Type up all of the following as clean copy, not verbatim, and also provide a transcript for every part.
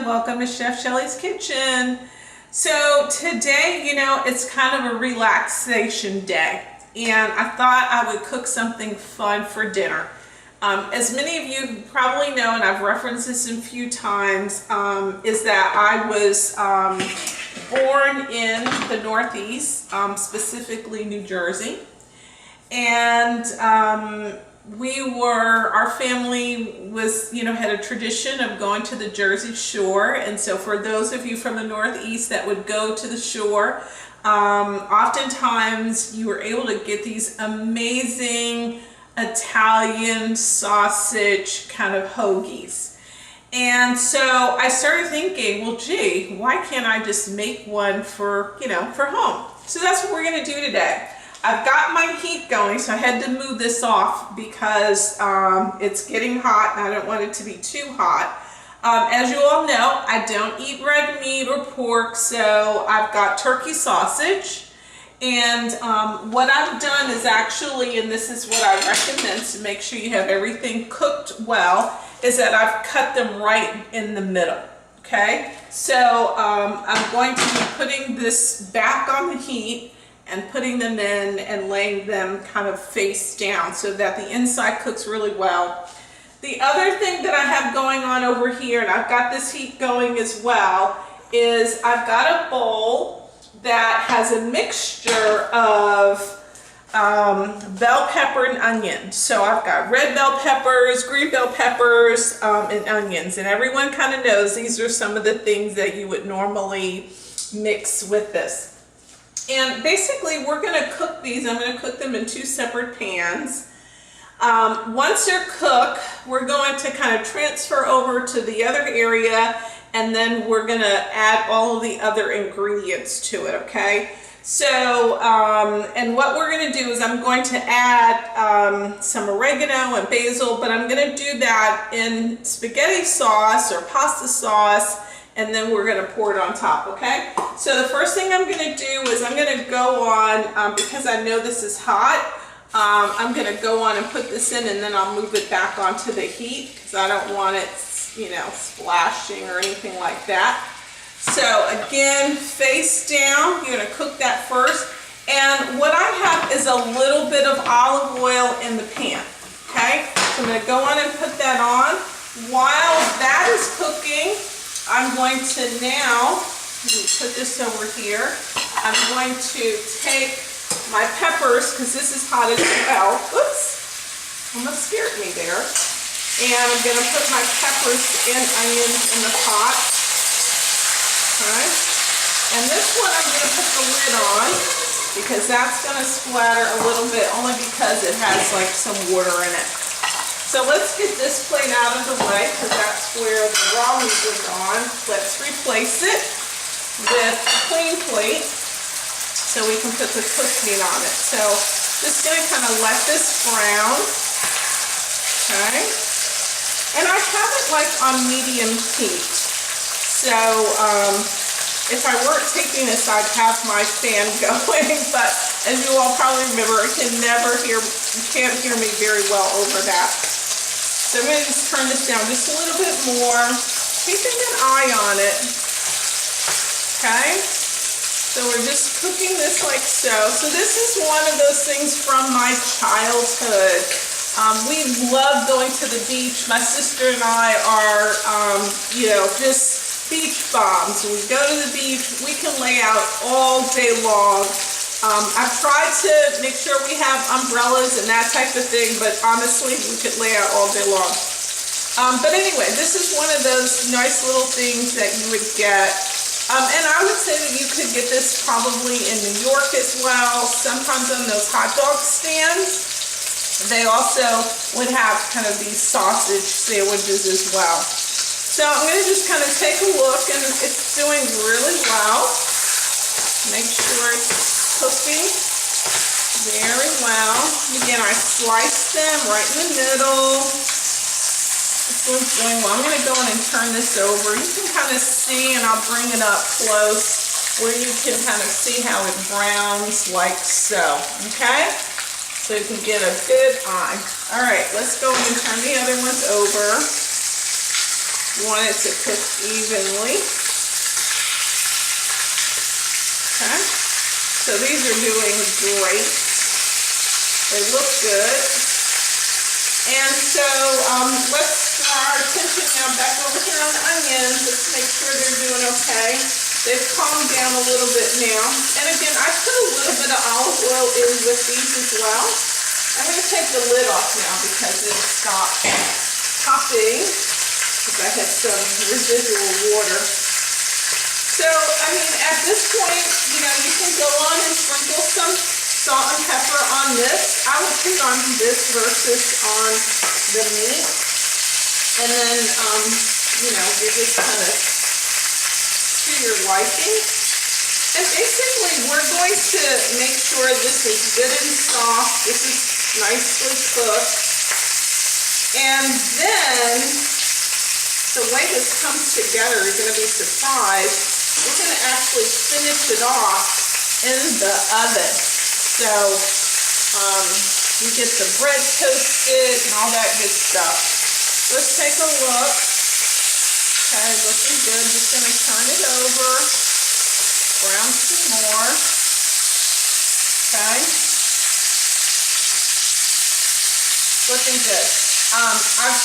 everyone. Welcome to Chef Shelley's Kitchen. So today, it's kind of a relaxation day, and I thought I would cook something fun for dinner. As many of you probably know, and I've referenced this a few times, is that I was born in the Northeast, specifically New Jersey, and our family was, had a tradition of going to the Jersey Shore. And so for those of you from the Northeast that would go to the shore, oftentimes you were able to get these amazing Italian sausage kind of hoagies. And so I started thinking, well, gee, why can't I just make one for home? So that's what we're going to do today. I've got my heat going, so I had to move this off because it's getting hot and I don't want it to be too hot. As you all know, I don't eat red meat or pork, so I've got turkey sausage. And what I've done is actually, and this is what I recommend to make sure you have everything cooked well, is that I've cut them right in the middle. Okay, so I'm going to be putting this back on the heat and putting them in and laying them kind of face down so that the inside cooks really well. The other thing that I have going on over here, and I've got this heat going as well, is I've got a bowl that has a mixture of bell pepper and onion. So I've got red bell peppers, green bell peppers, and onions. And everyone kind of knows these are some of the things that you would normally mix with this. And basically we're going to cook these. I'm going to cook them in two separate pans. Once they're cooked, we're going to kind of transfer over to the other area, and then we're going to add all of the other ingredients to it, okay? So, and what we're going to do is I'm going to add some oregano and basil, but I'm going to do that in spaghetti sauce or pasta sauce, and then we're going to pour it on top, okay? So the first thing I'm going to do is I'm going to go on, because I know this is hot, I'm going to go on and put this in, and then I'll move it back onto the heat because I don't want it, splashing or anything like that. So again, face down, you're going to cook that first. And what I have is a little bit of olive oil in the pan, okay? So I'm going to go on and put that on. While that is cooking, I'm going to now, put this over here, I'm going to take my peppers, because this is hot as well. Oops, almost scared me there. And I'm going to put my peppers and onions in the pot. Okay. And this one I'm going to put the lid on, because that's going to splatter a little bit, only because it has like some water in it. So let's get this plate out of the way, because that's where the raw meat was on. Let's replace it with a clean plate so we can put the cooked meat on it. So just going to kind of let this brown. Okay. And I have it like on medium heat. So if I weren't taking this, I'd have my fan going, but as you all probably remember, you can't hear me very well over that. So I'm going to just turn this down just a little bit more, keeping an eye on it. Okay, so we're just cooking this like so. So this is one of those things from my childhood. We love going to the beach. My sister and I are, just beach bombs. We go to the beach, we can lay out all day long. I've tried to make sure we have umbrellas and that type of thing, but honestly, we could lay out all day long. But anyway, this is one of those nice little things that you would get. And I would say that you could get this probably in New York as well. Sometimes on those hot dog stands, they also would have kind of these sausage sandwiches as well. So I'm going to just kind of take a look, and it's doing really well. Make sure it's cooking very well. Again, I sliced them right in the middle. This one's doing well. I'm going to go in and turn this over. You can kind of see, and I'll bring it up close where you can kind of see how it browns like so. Okay? So you can get a good eye. All right, let's go and turn the other ones over. You want it to cook evenly. Okay, so these are doing great. They look good. And so let's draw our attention now back over here on the onions. Let's make sure they're doing okay. They've calmed down a little bit now. And again, I put a little bit of olive oil in with these as well. I'm going to take the lid off now because it stopped popping because I had some residual water. So, I mean, at this point, you know, you can go on and sprinkle some salt and pepper on this. I would put on this versus on the meat. And then, you know, you just kind of to your liking. And basically, we're going to make sure this is good and soft. This is nicely cooked. And then, the way this comes together, you're going to be surprised. We're going to actually finish it off in the oven. So, you get the bread toasted and all that good stuff. Let's take a look. Okay, looking good. Just going to turn it over. Brown some more. Okay. Looking good. I've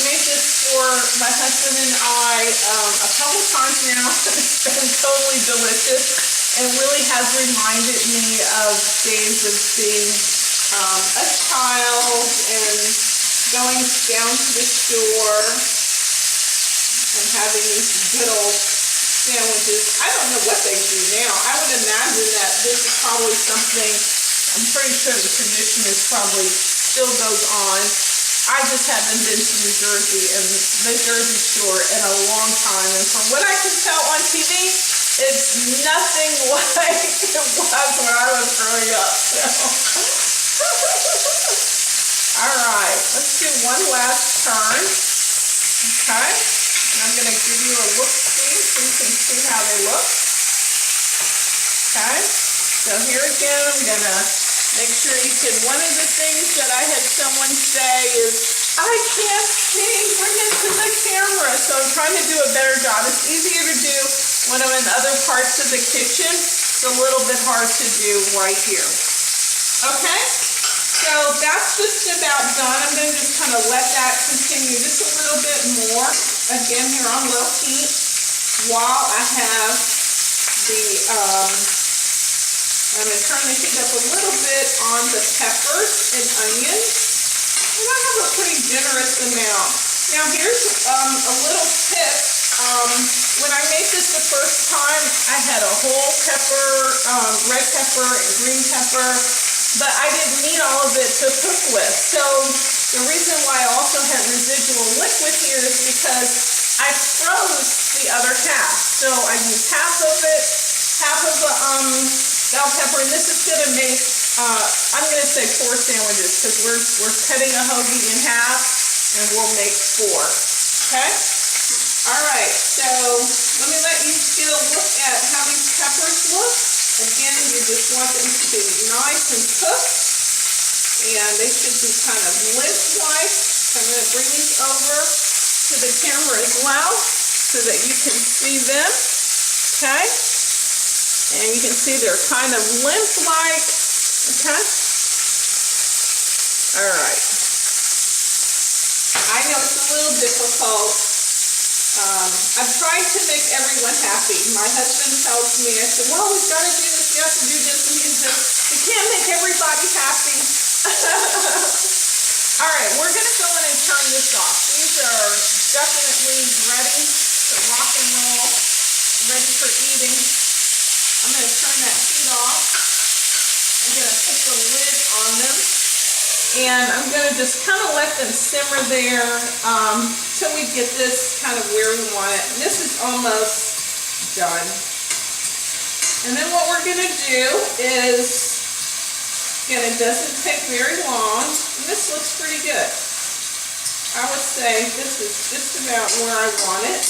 made this for my husband and I a couple times now. It's been totally delicious and really has reminded me of days of being a child and going down to the store and having these good old sandwiches. I don't know what they do now. I would imagine that this is probably something, I'm pretty sure the tradition is probably still goes on. I just haven't been to New Jersey and the Jersey Shore in a long time, and from what I can tell on TV, it's nothing like it was when I was growing up. So. All right, let's do one last turn. Okay, and I'm going to give you a look-see so you can see how they look. Okay, so here again, I'm going to make sure you can, one of the things that I had someone say is, I can't see, bring it to the camera. So I'm trying to do a better job. It's easier to do when I'm in other parts of the kitchen. It's a little bit hard to do right here. Okay, so that's just about done. I'm going to just kind of let that continue just a little bit more. Again, here on low heat while I have the, I'm going to turn the heat up a little bit on the peppers and onions. And I have a pretty generous amount. Now here's a little tip. When I made this the first time, I had a whole pepper, red pepper and green pepper, but I didn't need all of it to cook with. So the reason why I also had residual liquid here is because I froze the other half. So I used half of it, half of the bell pepper, and this is going to make, I'm going to say 4 sandwiches because we're cutting a hoagie in half and we'll make 4. Okay? All right, so let me let you get a look at how these peppers look. Again, you just want them to be nice and cooked, and they should be kind of lengthwise. So I'm going to bring these over to the camera as well so that you can see them. Okay? And you can see they're kind of limp-like, okay? All right. I know it's a little difficult. I've tried to make everyone happy. My husband tells me, I said, well, we've got to do this, we have to do this, and he says, we can't make everybody happy. All right, we're going to go in and turn this off. These are definitely ready to rock and roll, ready for eating. I'm going to turn that heat off. I'm going to put the lid on them. And I'm going to just kind of let them simmer there till we get this kind of where we want it. And this is almost done. And then what we're going to do is, again, it doesn't take very long. And this looks pretty good. I would say this is just about where I want it.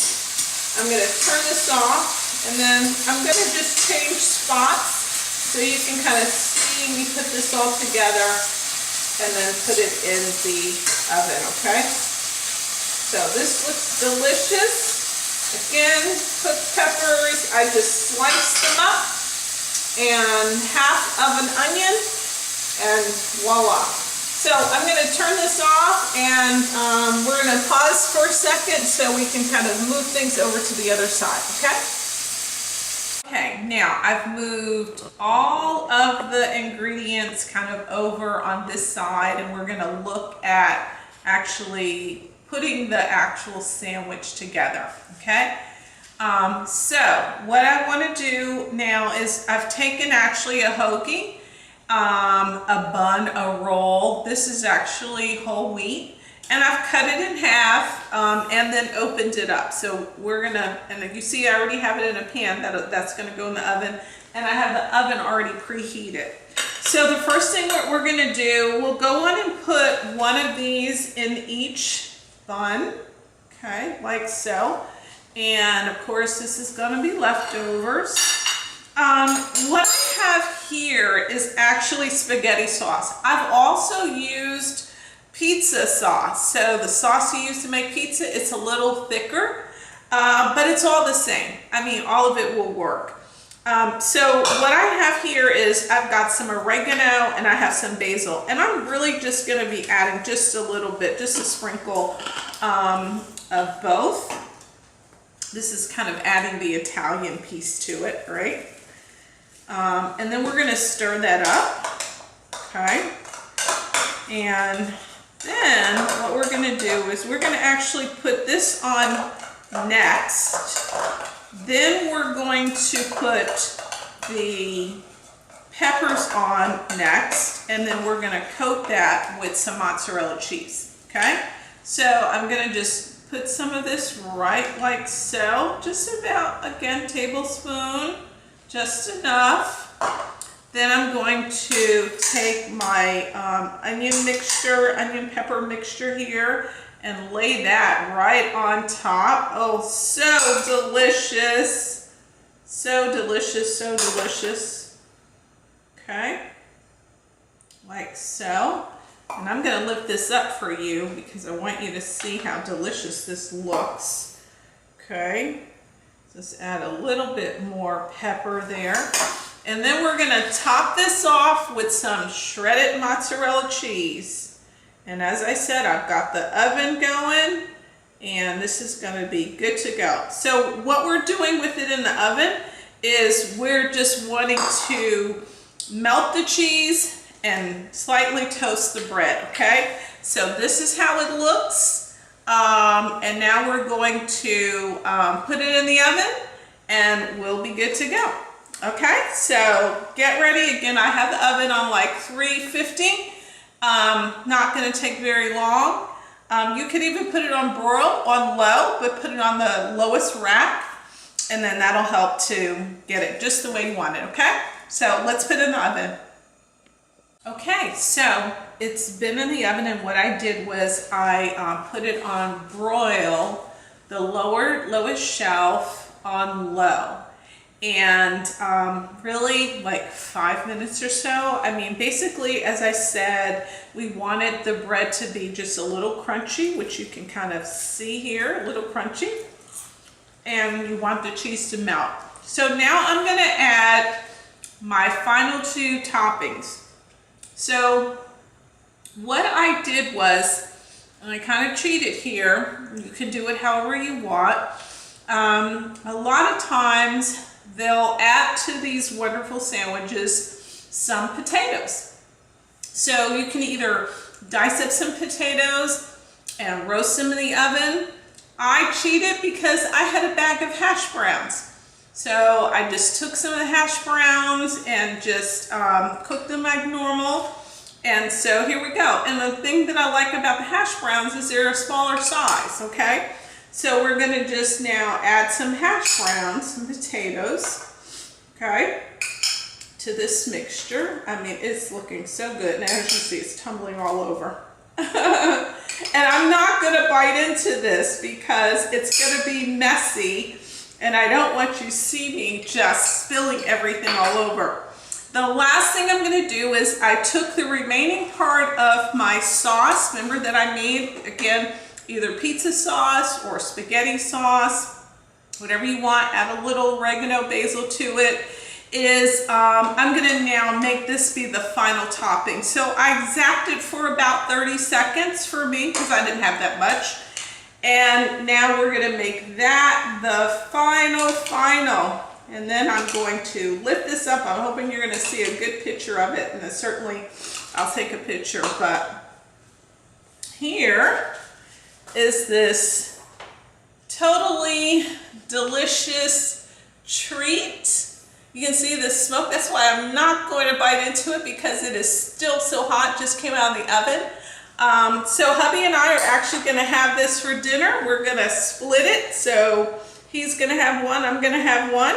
I'm going to turn this off. And then I'm going to just change spots so you can kind of see me put this all together and then put it in the oven, okay? So this looks delicious. Again, cooked peppers, I just sliced them up, and half of an onion, and voila. So I'm going to turn this off, and we're going to pause for a second so we can kind of move things over to the other side, okay? Okay, now I've moved all of the ingredients kind of over on this side, and we're going to look at actually putting the actual sandwich together, okay? So what I want to do now is I've taken actually a hoagie, a bun, a roll. This is actually whole wheat, and I've cut it in half and then opened it up. So we're gonna, and you see I already have it in a pan that's gonna go in the oven, and I have the oven already preheated. So the first thing that we're gonna do, we'll go on and put one of these in each bun, okay, like so. And of course this is gonna be leftovers. What I have here is actually spaghetti sauce. I've also used pizza sauce. So the sauce you use to make pizza, it's a little thicker, but it's all the same. I mean, all of it will work. So what I have here is I've got some oregano and I have some basil, and I'm really just going to be adding just a little bit, just a sprinkle of both. This is kind of adding the Italian piece to it, right? And then we're going to stir that up, okay? And then what we're going to do is we're going to actually put this on next. Then we're going to put the peppers on next, and then we're going to coat that with some mozzarella cheese, okay? So I'm going to just put some of this right like so, just about, again, tablespoon, just enough. Then I'm going to take my onion pepper mixture here and lay that right on top. Oh, so delicious. So delicious, so delicious. Okay, like so. And I'm gonna lift this up for you because I want you to see how delicious this looks. Okay, just add a little bit more pepper there. And then we're gonna top this off with some shredded mozzarella cheese. And as I said, I've got the oven going, and this is going to be good to go. So what we're doing with it in the oven is we're just wanting to melt the cheese and slightly toast the bread, okay? So this is how it looks. And now we're going to put it in the oven, and we'll be good to go. Okay, so get ready. Again, I have the oven on like 350. Not going to take very long. You could even put it on broil, on low, but put it on the lowest rack, and then that'll help to get it just the way you want it, okay? So let's put it in the oven. Okay, so it's been in the oven, and what I did was I put it on broil, the lowest shelf on low. And really like 5 minutes or so. I mean, basically, as I said, we wanted the bread to be just a little crunchy, which you can kind of see here, a little crunchy. And you want the cheese to melt. So now I'm going to add my final two toppings. So what I did was, and I kind of cheated here, you can do it however you want. A lot of times, they'll add to these wonderful sandwiches some potatoes. So you can either dice up some potatoes and roast them in the oven. I cheated because I had a bag of hash browns. So I just took some of the hash browns and just cooked them like normal. And so here we go. And the thing that I like about the hash browns is they're a smaller size, okay? So we're going to just now add some hash browns, some potatoes, okay, to this mixture. I mean, it's looking so good. Now, as you see, it's tumbling all over. And I'm not going to bite into this because it's going to be messy, and I don't want you to see me just spilling everything all over. The last thing I'm going to do is I took the remaining part of my sauce, remember that I made, again, either pizza sauce or spaghetti sauce, whatever you want. Add a little oregano, basil to it. I'm gonna now make this be the final topping. So I zapped it for about 30 seconds for me because I didn't have that much. And now we're gonna make that the final. And then I'm going to lift this up. I'm hoping you're gonna see a good picture of it, and then certainly I'll take a picture. But here is this totally delicious treat. You can see the smoke. That's why I'm not going to bite into it because it is still so hot. Just came out of the oven. So hubby and I are actually going to have this for dinner. We're going to split it. So he's going to have one. I'm going to have one.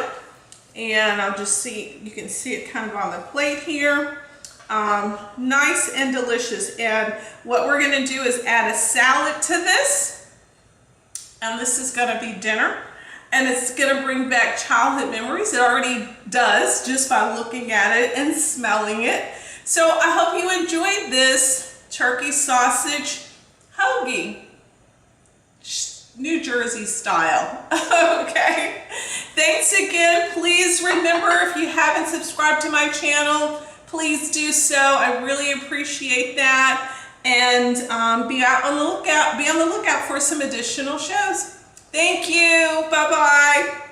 And I'll just see. You can see it kind of on the plate here. Nice and delicious. And what we're going to do is add a salad to this. And this is going to be dinner. And it's going to bring back childhood memories. It already does just by looking at it and smelling it. So I hope you enjoyed this turkey sausage hoagie, New Jersey style. Okay. Thanks again. Please remember, if you haven't subscribed to my channel, please do so. I really appreciate that. And be on the lookout for some additional shows. Thank you. Bye-bye.